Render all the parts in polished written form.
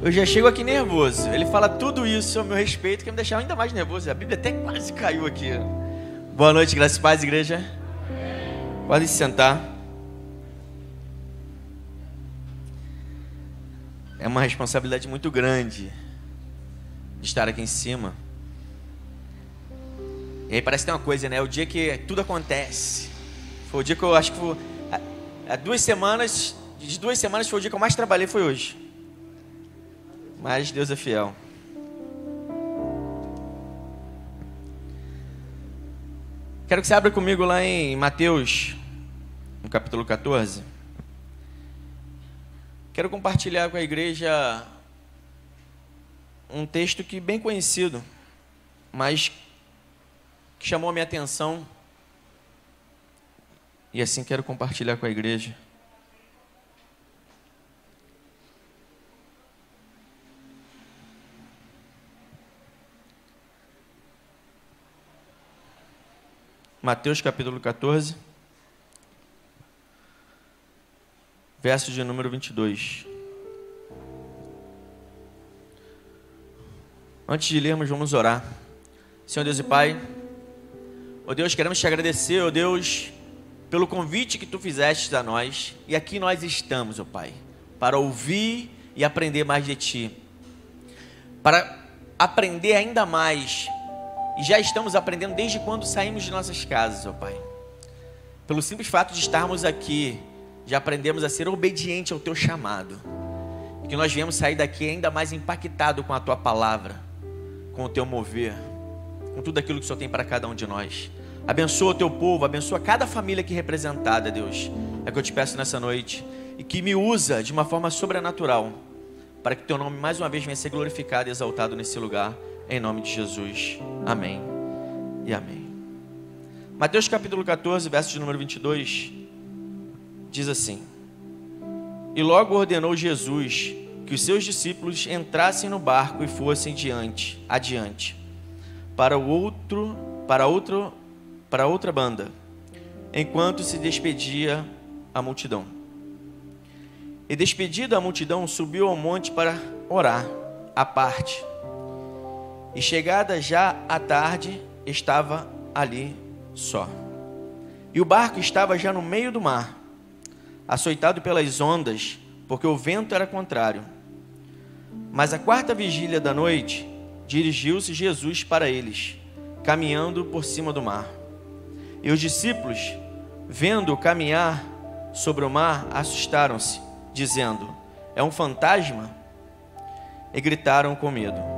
Eu já chego aqui nervoso. Ele fala tudo isso a meu respeito que me deixava ainda mais nervoso. A Bíblia até quase caiu aqui. Boa noite, graças e paz, igreja. Pode se sentar. É uma responsabilidade muito grande de estar aqui em cima. E aí parece que tem uma coisa, né? O dia que tudo acontece. Foi o dia que eu acho que foi... Há 2 semanas... De 2 semanas foi o dia que eu mais trabalhei, foi hoje. Mas Deus é fiel. Quero que você abra comigo lá em Mateus, no capítulo 14. Quero compartilhar com a igreja um texto que bem conhecido, mas que chamou a minha atenção. E assim quero compartilhar com a igreja. Mateus capítulo 14, verso de número 22. Antes de lermos, vamos orar. Senhor Deus e Pai, ó Deus, queremos te agradecer, ó Deus, pelo convite que tu fizeste a nós. E aqui nós estamos, ó Pai, para ouvir e aprender mais de ti. Para aprender ainda mais. E já estamos aprendendo desde quando saímos de nossas casas, ó Pai. Pelo simples fato de estarmos aqui, já aprendemos a ser obediente ao teu chamado. E que nós viemos sair daqui ainda mais impactado com a tua palavra, com o teu mover, com tudo aquilo que o Senhor tem para cada um de nós. Abençoa o teu povo, abençoa cada família aqui representada, Deus. É o que eu te peço nessa noite. E que me usa de uma forma sobrenatural, para que teu nome mais uma vez venha ser glorificado e exaltado nesse lugar. Em nome de Jesus, amém e amém. Mateus capítulo 14, verso de número 22, diz assim: E logo ordenou Jesus que os seus discípulos entrassem no barco e fossem adiante, para outra banda, enquanto se despedia a multidão. E despedida a multidão, subiu ao monte para orar, à parte. E chegada já a tarde, estava ali só. E o barco estava já no meio do mar, açoitado pelas ondas, porque o vento era contrário. Mas à 4ª vigília da noite, dirigiu-se Jesus para eles, caminhando por cima do mar. E os discípulos, vendo-o caminhar sobre o mar, assustaram-se, dizendo: É um fantasma? E gritaram com medo.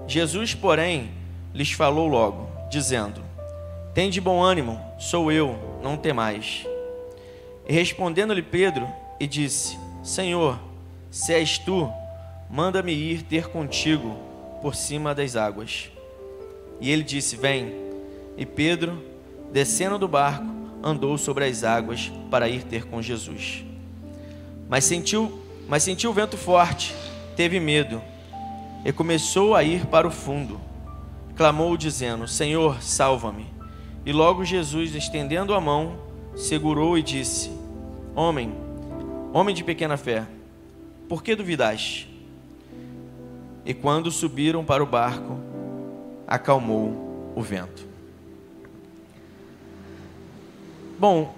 Jesus, porém, lhes falou logo, dizendo: Tende bom ânimo, sou eu, não temais. E respondendo-lhe Pedro, e disse: Senhor, se és tu, manda-me ir ter contigo por cima das águas. E ele disse: Vem. E Pedro, descendo do barco, andou sobre as águas para ir ter com Jesus. Mas sentiu o vento forte, teve medo, e começou a ir para o fundo. Clamou dizendo: Senhor, salva-me. E logo Jesus, estendendo a mão, segurou e disse: Homem de pequena fé, por que duvidaste? E quando subiram para o barco, acalmou o vento. Bom,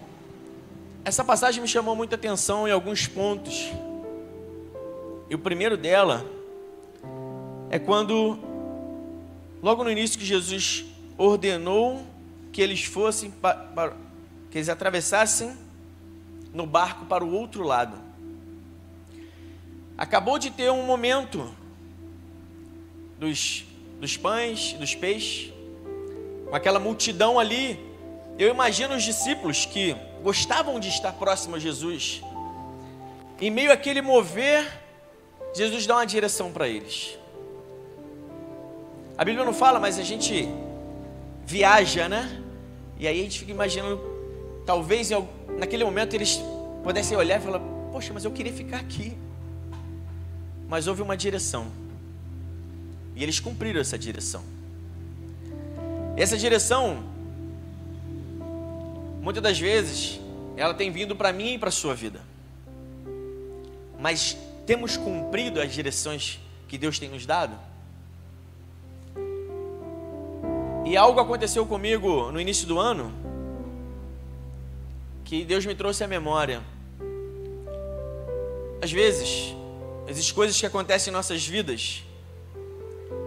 essa passagem me chamou muita atenção em alguns pontos. E o primeiro dela é quando, logo no início, que Jesus ordenou que eles fossem, que eles atravessassem no barco para o outro lado. Acabou de ter um momento dos pães, dos peixes, com aquela multidão ali. Eu imagino os discípulos que gostavam de estar próximo a Jesus. Em meio àquele mover, Jesus dá uma direção para eles. A Bíblia não fala, mas a gente viaja, né? E aí a gente fica imaginando, talvez naquele momento eles pudessem olhar e falar: poxa, mas eu queria ficar aqui. Mas houve uma direção. E eles cumpriram essa direção. Essa direção, muitas das vezes, ela tem vindo para mim e para a sua vida. Mas temos cumprido as direções que Deus tem nos dado? E algo aconteceu comigo no início do ano, que Deus me trouxe à memória. Às vezes, existem coisas que acontecem em nossas vidas,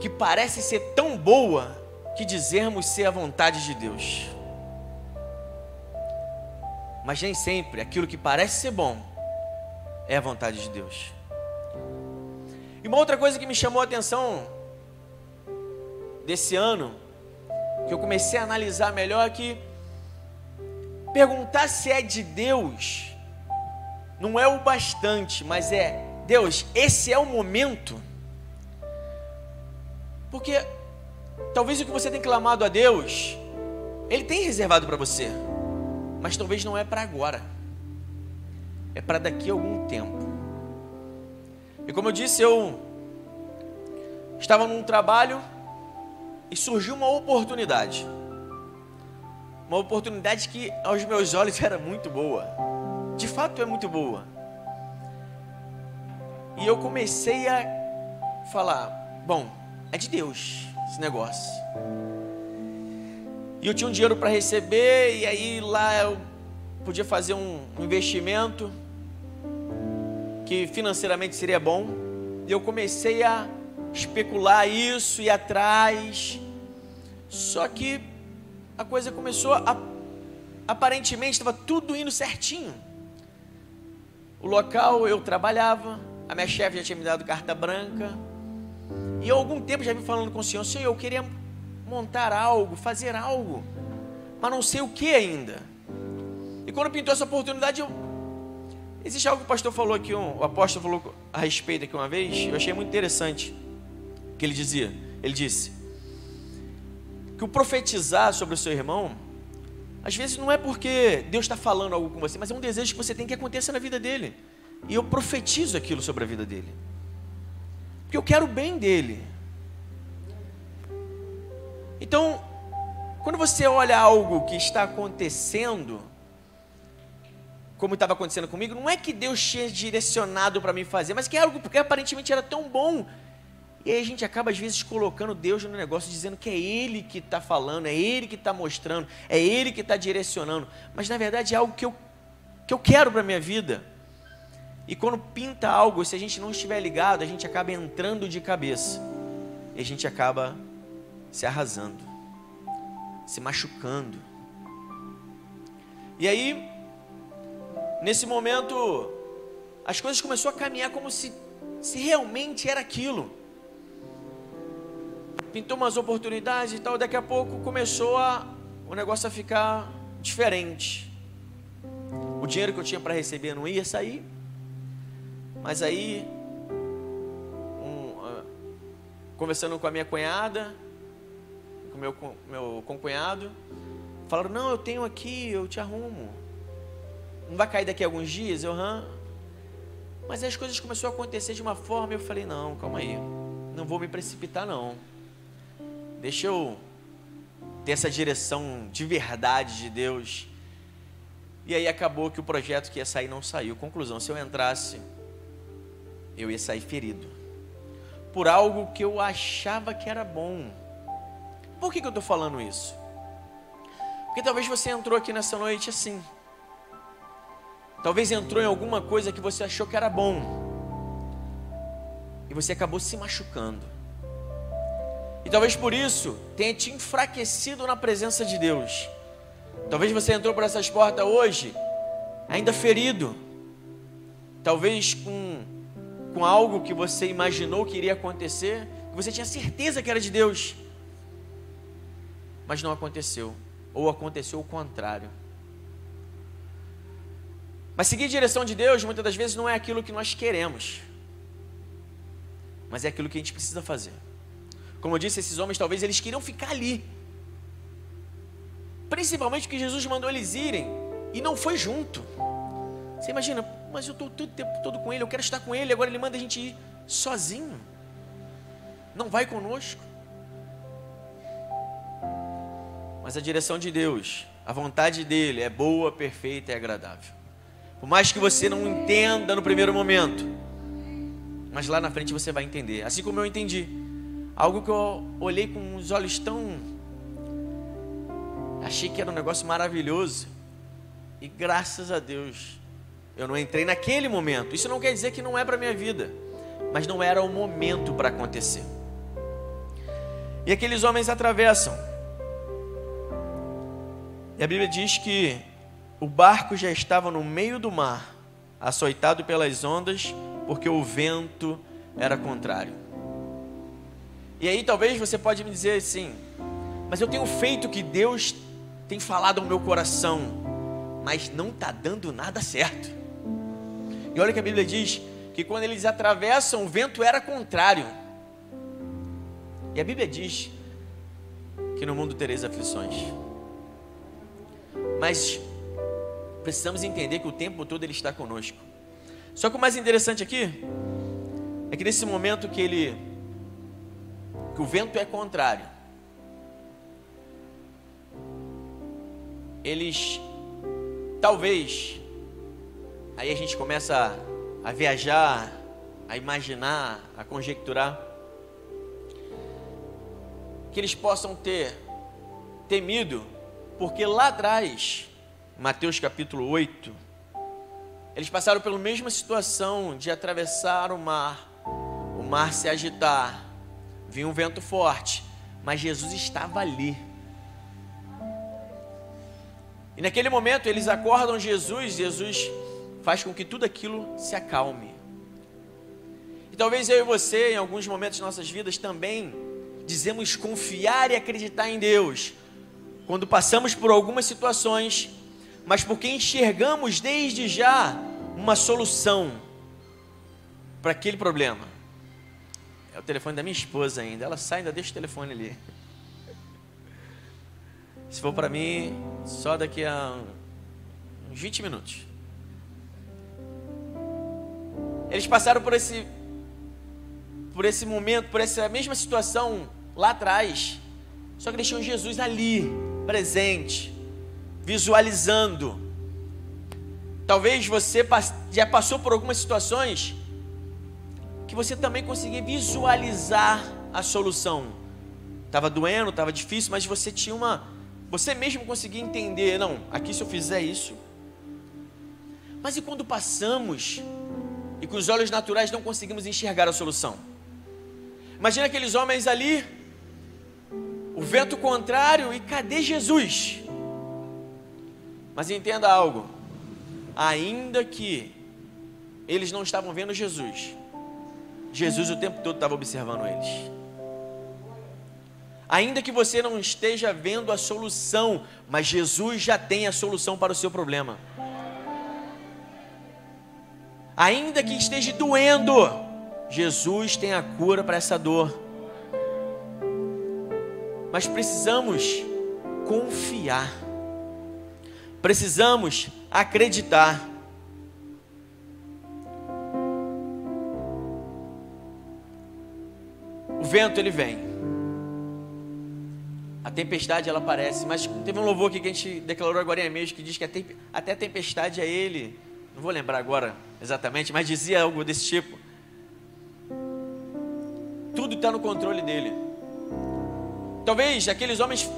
que parecem ser tão boa, que dizermos ser a vontade de Deus. Mas nem sempre aquilo que parece ser bom é a vontade de Deus. E uma outra coisa que me chamou a atenção desse ano, que eu comecei a analisar melhor, é que perguntar se é de Deus não é o bastante, mas é: Deus, esse é o momento? Porque talvez o que você tem clamado a Deus, Ele tem reservado para você, mas talvez não é para agora, é para daqui a algum tempo. E como eu disse, eu estava num trabalho e surgiu uma oportunidade que aos meus olhos era muito boa, de fato é muito boa. E eu comecei a falar: bom, é de Deus esse negócio. E eu tinha um dinheiro para receber, e aí lá eu podia fazer um investimento que financeiramente seria bom. E eu comecei a especular isso, ir atrás. Só que a coisa começou aparentemente estava tudo indo certinho. O local eu trabalhava, a minha chefe já tinha me dado carta branca. E há algum tempo já vim falando com o Senhor: Senhor, eu queria montar algo, fazer algo, mas não sei o que ainda. E quando pintou essa oportunidade, existe algo que o pastor falou aqui, o apóstolo falou a respeito aqui uma vez, eu achei muito interessante, que ele disse que o profetizar sobre o seu irmão, às vezes não é porque Deus está falando algo com você, mas é um desejo que você tem que aconteça na vida dele. E eu profetizo aquilo sobre a vida dele, porque eu quero o bem dele. Então, quando você olha algo que está acontecendo, como estava acontecendo comigo, não é que Deus tinha direcionado para mim fazer, mas que é algo porque aparentemente era tão bom. E aí a gente acaba às vezes colocando Deus no negócio, dizendo que é Ele que está falando, é Ele que está mostrando, é Ele que está direcionando. Mas na verdade é algo que eu quero para a minha vida. E quando pinta algo, se a gente não estiver ligado, a gente acaba entrando de cabeça. E a gente acaba se arrasando, se machucando. E aí, nesse momento, as coisas começaram a caminhar como se realmente era aquilo. Pintou umas oportunidades e tal, daqui a pouco começou o negócio a ficar diferente. O dinheiro que eu tinha para receber não ia sair, mas aí, conversando com a minha cunhada, com o meu concunhado, falaram: não, eu tenho aqui, eu te arrumo. Não vai cair daqui a alguns dias? Mas aí as coisas começaram a acontecer de uma forma, eu falei: não, calma aí, não vou me precipitar não. Deixa eu ter essa direção de verdade de Deus. E aí acabou que o projeto que ia sair não saiu. Conclusão: se eu entrasse, eu ia sair ferido por algo que eu achava que era bom. Por que eu estou falando isso? Porque talvez você entrou aqui nessa noite assim. Talvez entrou em alguma coisa que você achou que era bom, e você acabou se machucando. E talvez por isso tenha te enfraquecido na presença de Deus. Talvez você entrou por essas portas hoje ainda ferido. Talvez com algo que você imaginou que iria acontecer, que você tinha certeza que era de Deus, mas não aconteceu, ou aconteceu o contrário. Mas seguir a direção de Deus muitas das vezes não é aquilo que nós queremos, mas é aquilo que a gente precisa fazer. Como eu disse, esses homens talvez eles queriam ficar ali, principalmente porque Jesus mandou eles irem e não foi junto. Você imagina: mas eu estou todo o tempo todo com ele, eu quero estar com ele, agora ele manda a gente ir sozinho, não vai conosco. Mas a direção de Deus, a vontade dele é boa, perfeita e agradável. Por mais que você não entenda no primeiro momento, mas lá na frente você vai entender. Assim como eu entendi. Algo que eu olhei com os olhos tão... achei que era um negócio maravilhoso. E graças a Deus, eu não entrei naquele momento. Isso não quer dizer que não é para a minha vida, mas não era o momento para acontecer. E aqueles homens atravessam. E a Bíblia diz que o barco já estava no meio do mar, açoitado pelas ondas, porque o vento era contrário. E aí talvez você pode me dizer assim: mas eu tenho feito o que Deus tem falado ao meu coração, mas não está dando nada certo. E olha que a Bíblia diz que quando eles atravessam, o vento era contrário. E a Bíblia diz que no mundo tereis aflições. Mas precisamos entender que o tempo todo Ele está conosco. Só que o mais interessante aqui é que nesse momento que o vento é contrário, eles talvez, aí a gente começa a viajar, a imaginar, a conjecturar, que eles possam ter temido, porque lá atrás, Mateus capítulo 8, eles passaram pela mesma situação de atravessar o mar se agitar, vinha um vento forte, mas Jesus estava ali. E naquele momento eles acordam Jesus faz com que tudo aquilo se acalme. E talvez eu e você, em alguns momentos de nossas vidas, também dizemos confiar e acreditar em Deus, quando passamos por algumas situações, mas porque enxergamos desde já uma solução para aquele problema. É o telefone da minha esposa ainda, ela sai e ainda deixa o telefone ali. Se for para mim, só daqui a uns 20 minutos. Eles passaram por esse momento, por essa mesma situação lá atrás, só que deixou Jesus ali, presente, visualizando. Talvez você já passou por algumas situações que você também conseguia visualizar a solução. Estava doendo, estava difícil, mas você mesmo conseguia entender, não, aqui se eu fizer isso. Mas e quando passamos e com os olhos naturais não conseguimos enxergar a solução? Imagina aqueles homens ali, o vento contrário, e cadê Jesus? Mas entenda algo, ainda que eles não estavam vendo Jesus o tempo todo estava observando eles. Ainda que você não esteja vendo a solução, mas Jesus já tem a solução para o seu problema. Ainda que esteja doendo, Jesus tem a cura para essa dor. Mas precisamos confiar. Precisamos acreditar. O vento ele vem. A tempestade ela aparece, mas teve um louvor aqui que a gente declarou agora mesmo, que diz que até a tempestade é ele. Não vou lembrar agora exatamente, mas dizia algo desse tipo. Tudo está no controle dele. Talvez aqueles homens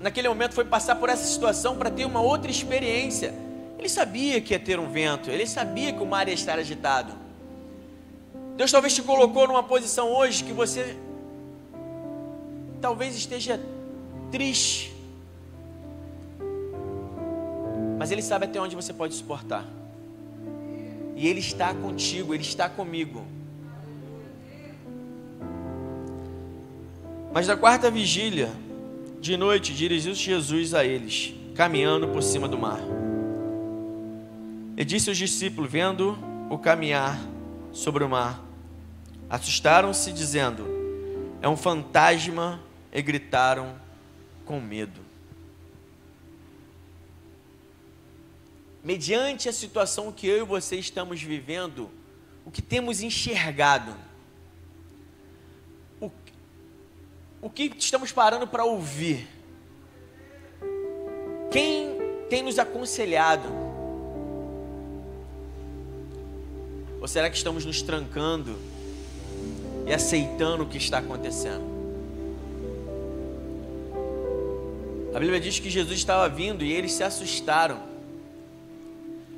naquele momento foi passar por essa situação para ter uma outra experiência. Ele sabia que ia ter um vento, ele sabia que o mar ia estar agitado. Deus talvez te colocou numa posição hoje que você talvez esteja triste, mas Ele sabe até onde você pode suportar. E Ele está contigo, Ele está comigo. Mas na quarta vigília de noite, dirigiu-se Jesus a eles, caminhando por cima do mar. E disse aos discípulos, vendo o caminhar sobre o mar, assustaram-se, dizendo, é um fantasma, e gritaram com medo. Mediante a situação que eu e você estamos vivendo, o que temos enxergado, o que estamos parando para ouvir, quem tem nos aconselhado, Ou será que estamos nos trancando e aceitando o que está acontecendo? A Bíblia diz que Jesus estava vindo e eles se assustaram.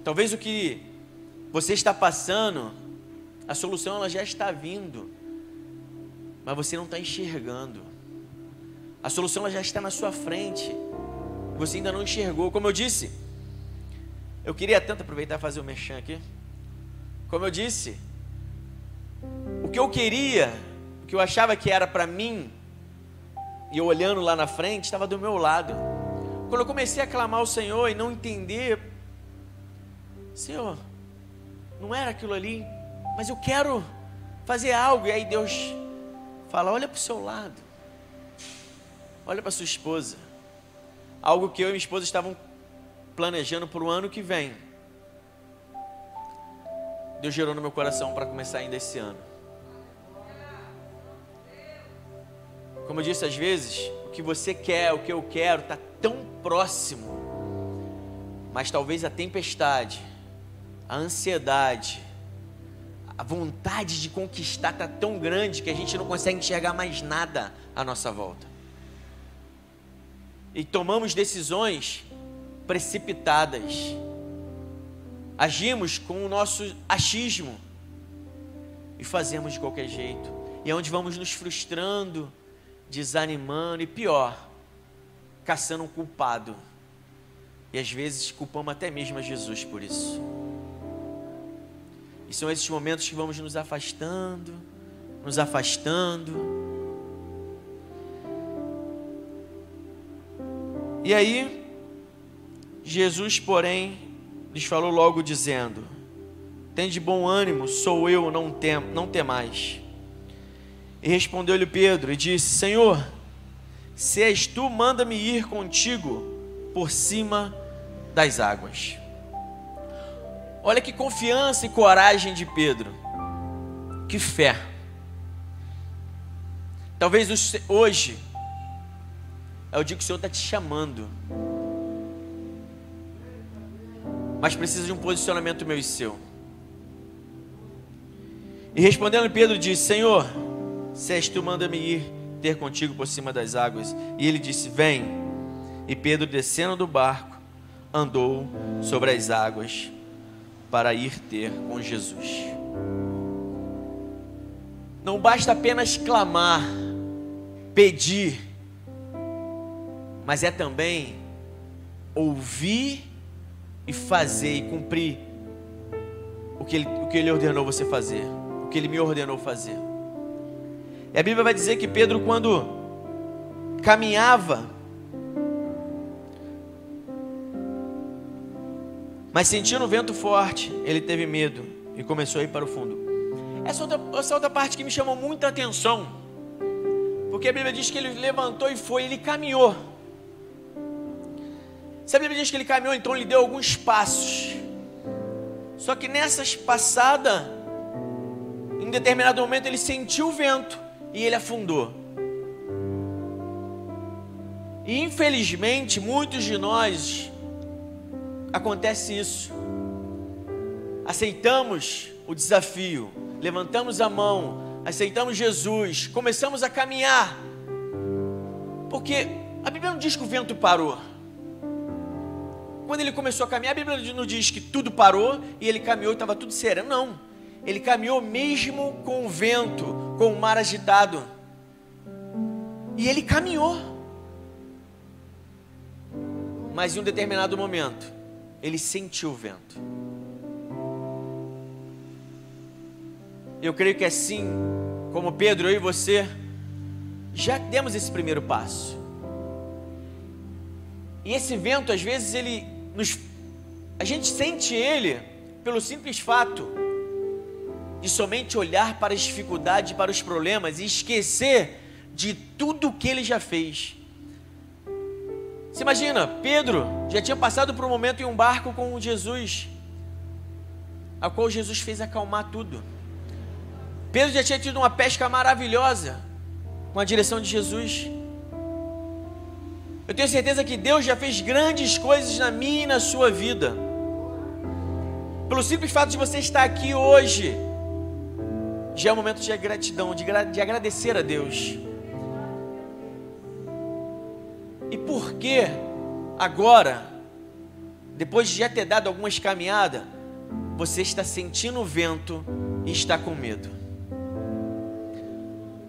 Talvez o que você está passando, a solução ela já está vindo, mas você não está enxergando. A solução ela já está na sua frente, você ainda não enxergou. Como eu disse, eu queria tanto aproveitar e fazer o merchan aqui. Como eu disse, o que eu queria, o que eu achava que era para mim, e eu olhando lá na frente, estava do meu lado. Quando eu comecei a clamar ao Senhor e não entender, Senhor, não era aquilo ali, mas eu quero fazer algo. E aí Deus fala, olha para o seu lado, olha para sua esposa. Algo que eu e minha esposa estavam planejando para o ano que vem. Deus gerou no meu coração para começar ainda esse ano. Como eu disse, às vezes, o que você quer, o que eu quero, está tão próximo. Mas talvez a tempestade, a ansiedade, a vontade de conquistar está tão grande que a gente não consegue enxergar mais nada à nossa volta. E tomamos decisões precipitadas. Agimos com o nosso achismo. E fazemos de qualquer jeito. E é onde vamos nos frustrando, desanimando e pior, caçando um culpado. E às vezes culpamos até mesmo a Jesus por isso. E são esses momentos que vamos nos afastando. E aí, Jesus, porém, lhes falou logo dizendo, tende bom ânimo, sou eu, não temais. E respondeu-lhe Pedro e disse, Senhor, se és tu, manda-me ir contigo por cima das águas. Olha que confiança e coragem de Pedro. Que fé. Talvez hoje é o dia que o Senhor está te chamando. Mas precisa de um posicionamento meu e seu. E respondendo Pedro disse, Senhor, se és tu, manda-me ir ter contigo por cima das águas. E ele disse, vem. E Pedro, descendo do barco, andou sobre as águas para ir ter com Jesus. Não basta apenas clamar, pedir, mas é também ouvir e fazer e cumprir o que ele ordenou você fazer, o que ele me ordenou fazer. E a Bíblia vai dizer que Pedro, quando caminhava, mas sentindo um vento forte, ele teve medo e começou a ir para o fundo. Essa outra parte que me chamou muita atenção, porque a Bíblia diz que ele levantou e foi, ele caminhou. Se a Bíblia diz que ele caminhou, então ele deu alguns passos. Só que nessas passadas, em determinado momento ele sentiu o vento e ele afundou. E infelizmente, muitos de nós, acontece isso. Aceitamos o desafio, levantamos a mão, aceitamos Jesus, começamos a caminhar. Porque a Bíblia não diz que o vento parou. Quando ele começou a caminhar, a Bíblia não diz que tudo parou e ele caminhou e estava tudo sereno. Não. Ele caminhou mesmo com o vento, com o mar agitado. E ele caminhou. Mas em um determinado momento, ele sentiu o vento. Eu creio que assim como Pedro, eu e você, já demos esse primeiro passo. E esse vento, às vezes, a gente sente ele pelo simples fato de somente olhar para as dificuldades, para os problemas e esquecer de tudo que ele já fez. Você imagina, Pedro já tinha passado por um momento em um barco com Jesus, a qual Jesus fez acalmar tudo. Pedro já tinha tido uma pesca maravilhosa com a direção de Jesus. Eu tenho certeza que Deus já fez grandes coisas na minha e na sua vida. Pelo simples fato de você estar aqui hoje, já é um momento de gratidão, de agradecer a Deus. E por que agora, depois de já ter dado algumas caminhadas, você está sentindo o vento e está com medo?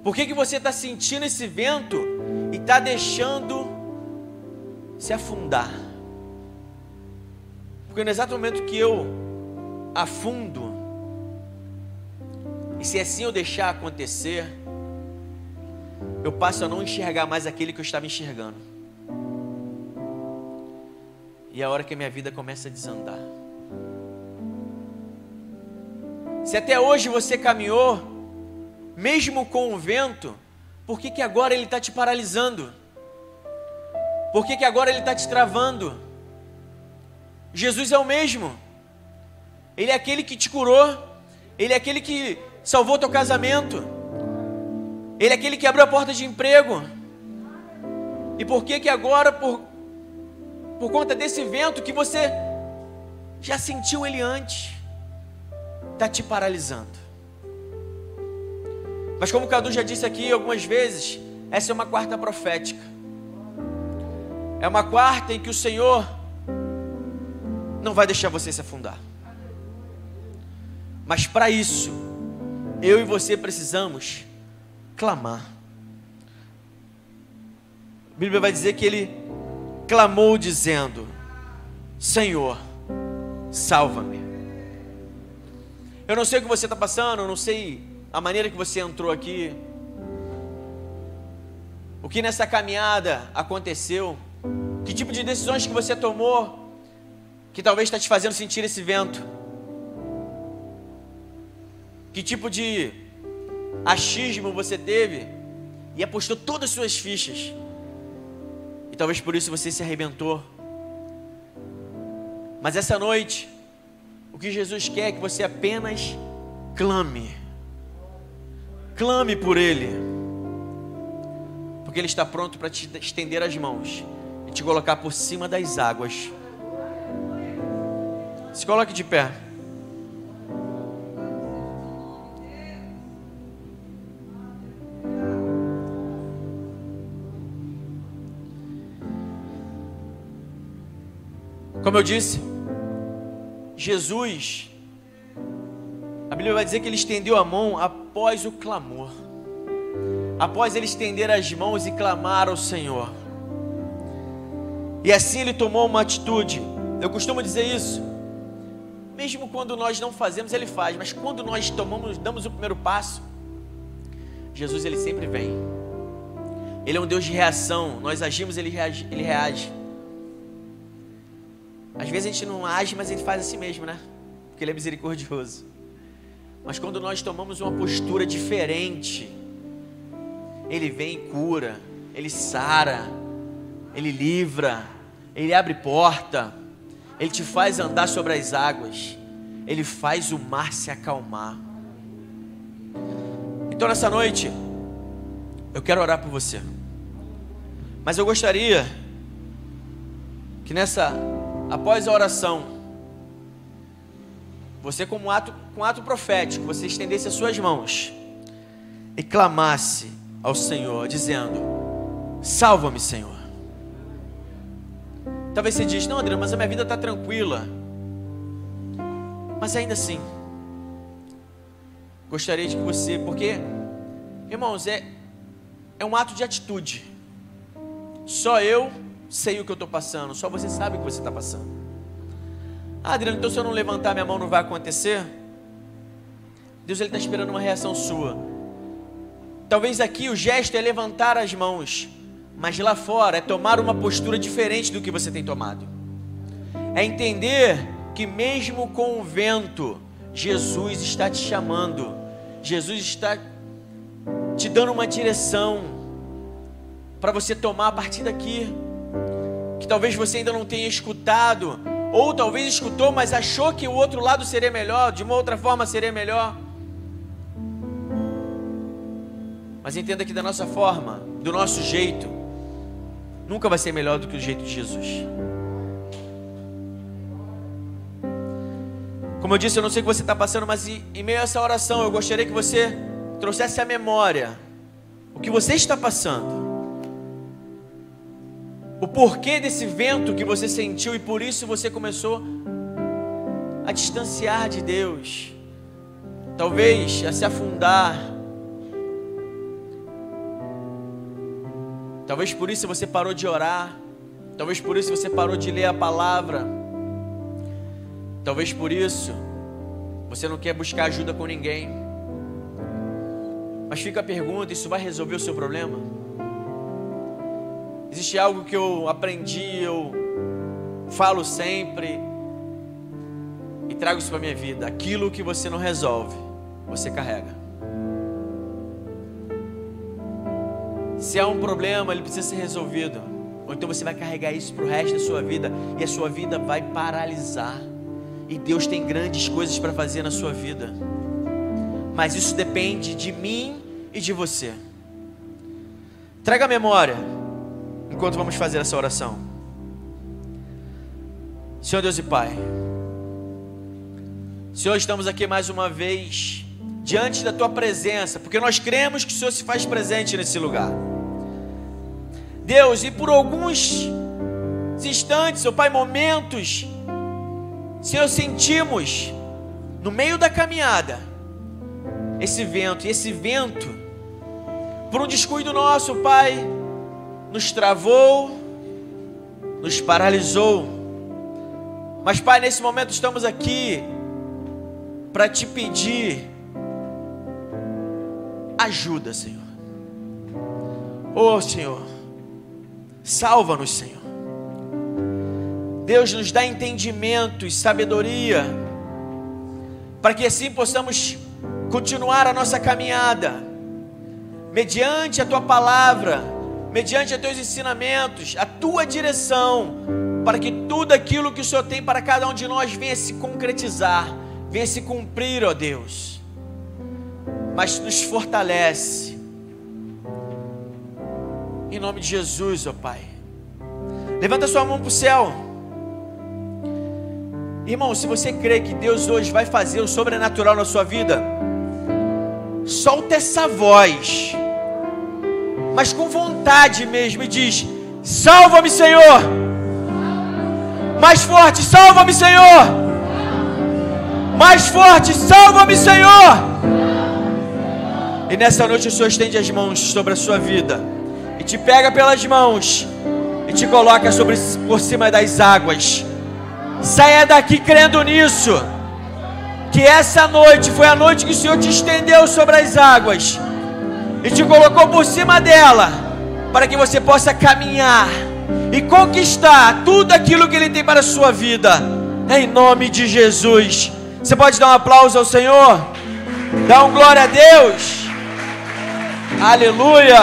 Por que você está sentindo esse vento e está deixando se afundar? Porque no exato momento que eu afundo, e se assim eu deixar acontecer, eu passo a não enxergar mais aquele que eu estava enxergando. E é a hora que a minha vida começa a desandar. Se até hoje você caminhou, mesmo com o vento, por que agora ele está te paralisando? Por que agora ele está te travando? Jesus é o mesmo. Ele é aquele que te curou. Ele é aquele que salvou teu casamento. Ele é aquele que abriu a porta de emprego. E por que agora, por conta desse vento que você já sentiu ele antes, está te paralisando? Mas como o Cadu já disse aqui algumas vezes, essa é uma quarta profética. É uma quarta em que o Senhor não vai deixar você se afundar. Mas para isso, eu e você precisamos clamar. A Bíblia vai dizer que ele clamou dizendo: Senhor, salva-me. Eu não sei o que você está passando, eu não sei a maneira que você entrou aqui, o que nessa caminhada aconteceu, que tipo de decisões que você tomou, que talvez está te fazendo sentir esse vento, que tipo de achismo você teve e apostou todas as suas fichas, e talvez por isso você se arrebentou. Mas essa noite, o que Jesus quer é que você apenas clame. Clame por Ele, porque Ele está pronto para te estender as mãos e te colocar por cima das águas. Se coloque de pé. Como eu disse, Jesus, a Bíblia vai dizer que ele estendeu a mão após o clamor, após ele estender as mãos e clamar ao Senhor, e assim ele tomou uma atitude. Eu costumo dizer isso, mesmo quando nós não fazemos, ele faz, mas quando nós damos o primeiro passo, Jesus ele sempre vem. Ele é um Deus de reação. Nós agimos, ele reage. Às vezes a gente não age, mas ele faz assim mesmo, né? Porque ele é misericordioso. Mas quando nós tomamos uma postura diferente, ele vem e cura, ele sara, ele livra, ele abre porta, ele te faz andar sobre as águas, ele faz o mar se acalmar. Então nessa noite, eu quero orar por você. Mas eu gostaria que após a oração, você com um ato profético, você estendesse as suas mãos e clamasse ao Senhor, dizendo: salva-me, Senhor. Talvez você diz: não, André, mas a minha vida está tranquila. Mas ainda assim, gostaria de que você, porque, irmãos, é um ato de atitude. Só eu sei o que eu estou passando, só você sabe o que você está passando. Adriano, então se eu não levantar minha mão não vai acontecer? Deus está esperando uma reação sua. Talvez aqui o gesto é levantar as mãos, mas lá fora é tomar uma postura diferente do que você tem tomado. É entender que mesmo com o vento, Jesus está te chamando, Jesus está te dando uma direção para você tomar a partir daqui, que talvez você ainda não tenha escutado, ou talvez escutou, mas achou que o outro lado seria melhor, de uma outra forma seria melhor. Mas entenda que da nossa forma, do nosso jeito, nunca vai ser melhor do que o jeito de Jesus. Como eu disse, eu não sei o que você está passando, mas em meio a essa oração, eu gostaria que você trouxesse à memória o que você está passando. O porquê desse vento que você sentiu e por isso você começou a distanciar de Deus. Talvez a se afundar. Talvez por isso você parou de orar. Talvez por isso você parou de ler a palavra. Talvez por isso você não quer buscar ajuda com ninguém. Mas fica a pergunta: isso vai resolver o seu problema? Existe algo que eu aprendi, eu falo sempre e trago isso para a minha vida: aquilo que você não resolve, você carrega. Se há um problema, ele precisa ser resolvido, ou então você vai carregar isso para o resto da sua vida, e a sua vida vai paralisar. E Deus tem grandes coisas para fazer na sua vida, mas isso depende de mim e de você. Traga a memória, enquanto vamos fazer essa oração. Senhor Deus e Pai, Senhor, estamos aqui mais uma vez diante da Tua presença, porque nós cremos que o Senhor se faz presente nesse lugar. Deus, e por alguns instantes, ó Pai, momentos, Senhor, sentimos no meio da caminhada esse vento, e esse vento, por um descuido nosso, Pai, nos travou, nos paralisou. Mas, Pai, nesse momento estamos aqui para Te pedir ajuda, Senhor. Oh, Senhor, salva-nos, Senhor. Deus, nos dá entendimento e sabedoria, para que assim possamos continuar a nossa caminhada, mediante a Tua palavra, mediante os Teus ensinamentos, a Tua direção, para que tudo aquilo que o Senhor tem para cada um de nós venha se concretizar, venha se cumprir, ó Deus. Mas nos fortalece, em nome de Jesus, ó Pai. Levanta sua mão para o céu. Irmão, se você crê que Deus hoje vai fazer o sobrenatural na sua vida, solta essa voz, mas com vontade mesmo, e diz: salva-me, Senhor. Mais forte: salva-me, Senhor. Mais forte: salva-me, Senhor. E nessa noite o Senhor estende as mãos sobre a sua vida, e te pega pelas mãos, e te coloca por cima das águas. Saia daqui crendo nisso, que essa noite foi a noite que o Senhor te estendeu sobre as águas e te colocou por cima dela, para que você possa caminhar e conquistar tudo aquilo que Ele tem para a sua vida, em nome de Jesus. Você pode dar um aplauso ao Senhor? Dá um glória a Deus. Aleluia.